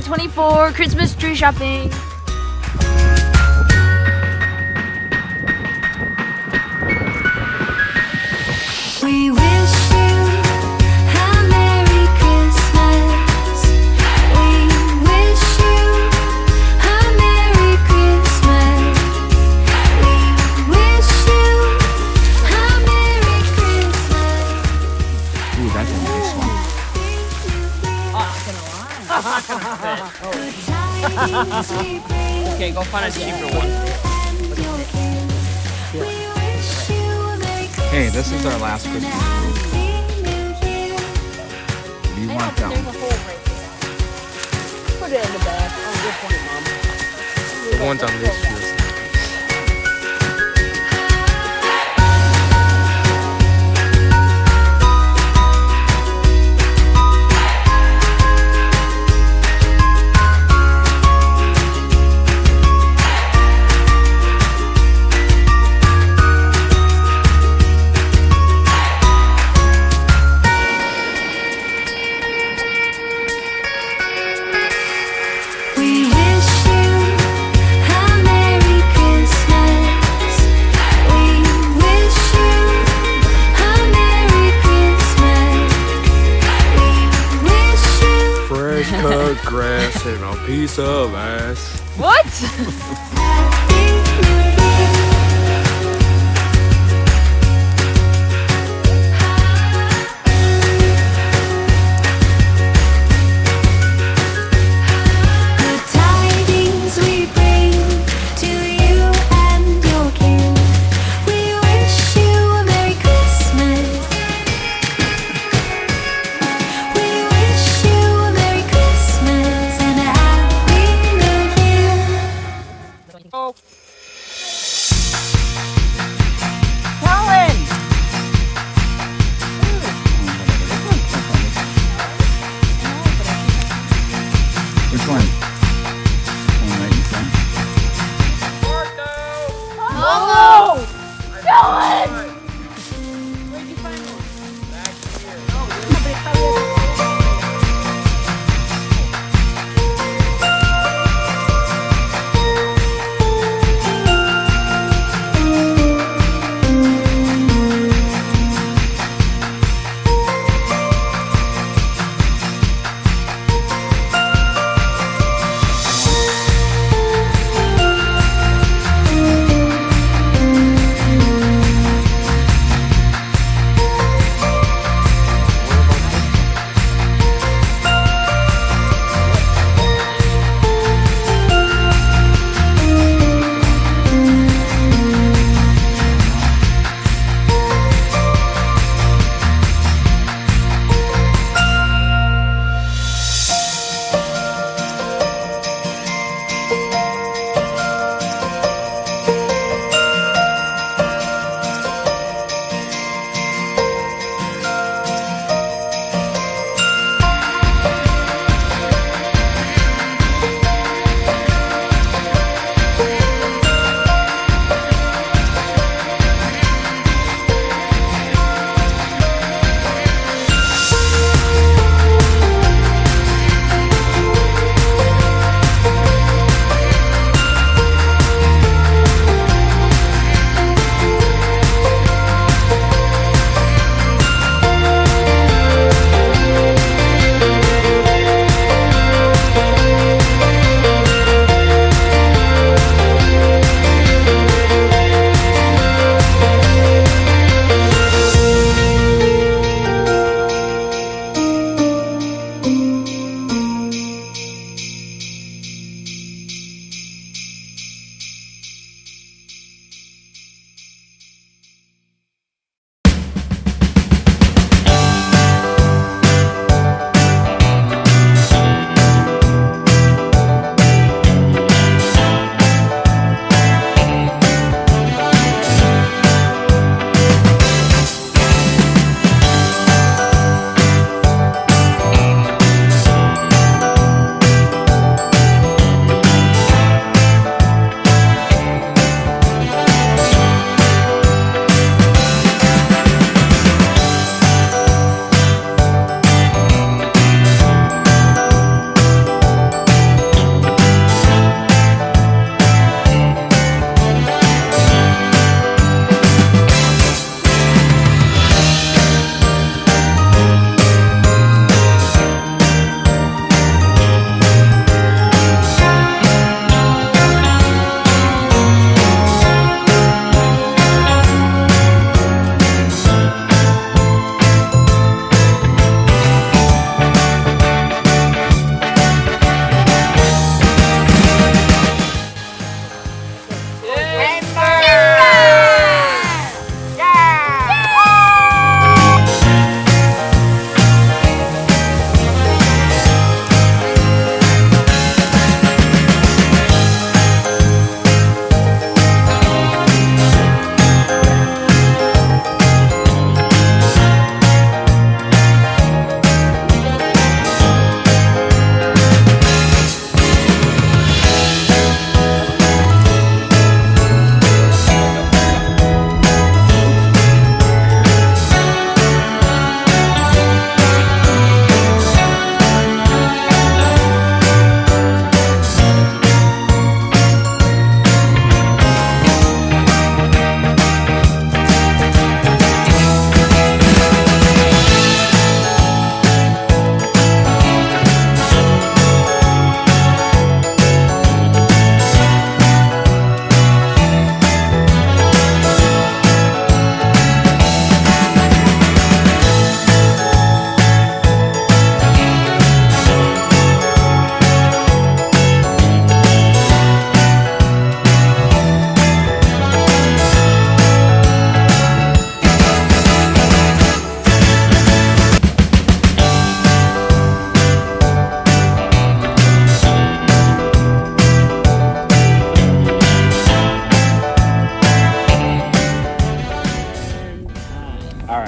2024 Christmas tree shopping. We wish you a Merry Christmas. We wish you a Merry Christmas. We wish you a Merry Christmas. Ooh, that's a nice one. Okay, go find a cheaper one. Hey, this is our last Christmas tree. Do you want that one? Put it in the bag. Oh, good point, Mom. The ones on this list. Cut grass and a piece of ass. What? Which one? One right in front. Oh! Dylan! Where'd you find one? Back here.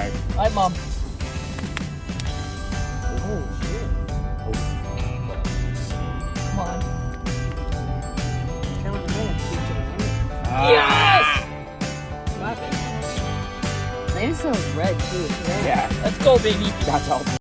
right. All right, Mom. Oh, shit. Come on. Count in a minute. Yes! Slap it. Man, it smells red, too. Yeah. Let's go, baby. That's all.